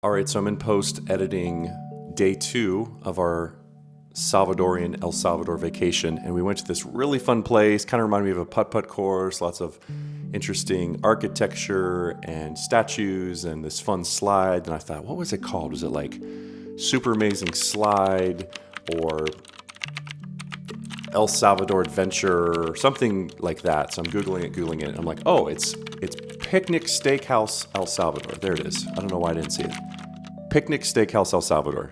All right, so I'm in post editing day 2 of our Salvadorian El Salvador vacation, and we went to this really fun place, kind of reminded me of a putt-putt course, lots of interesting architecture and statues and this fun slide. And I thought, what was it called? Was it like Super Amazing Slide or El Salvador Adventure or something like that? So I'm Googling it. I'm like, oh, it's Picnic Steakhouse El Salvador. There it is. I don't know why I didn't see it. Picnic Steakhouse El Salvador.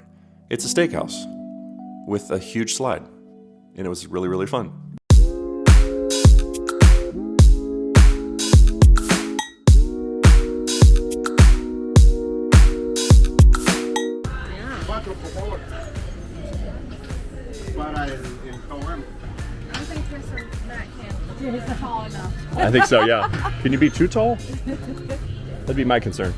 It's a steakhouse with a huge slide, and it was really, really fun. I think so, yeah. Can you be too tall? That'd be my concern.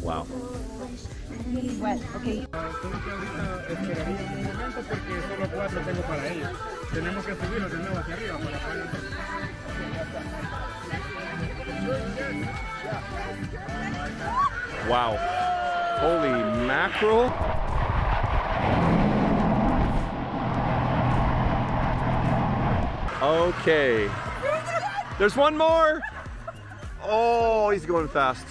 Wow. Okay. Wow. Holy mackerel. Okay. There's one more. Oh, he's going fast.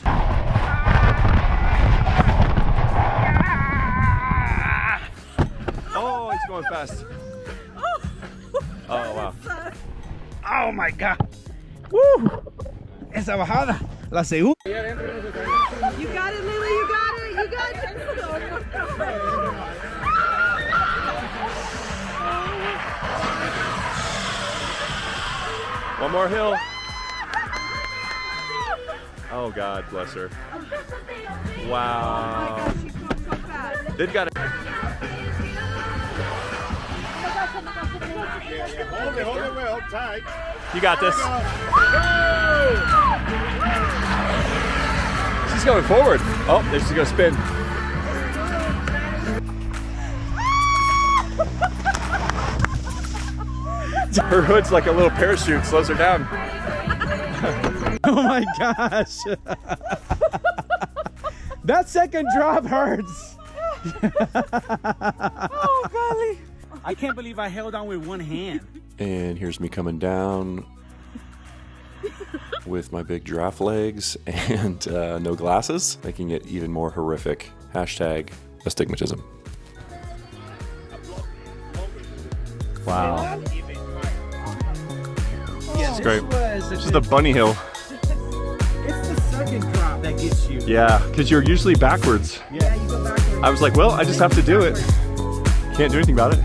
Oh, he's going fast. Oh, wow. Oh my God. Woo. Esa bajada. La segunda. You got it, Lily. You got it. You got it. One more hill. Oh, God bless her. Wow. They've got it. Hold it well, tight. You got this. She's going forward. Oh, there she's going to spin. Her hood's like a little parachute, slows her down. Oh my gosh. That second drop hurts. Oh, golly. I can't believe I held on with one hand. And here's me coming down with my big giraffe legs and no glasses, making it even more horrific. Hashtag astigmatism. Wow. It's great. It's just a bunny hill. It's the second drop that gets you. Yeah, because you're usually backwards. Yeah, you go backwards. I was like, well, I just have to do it. Can't do anything about it.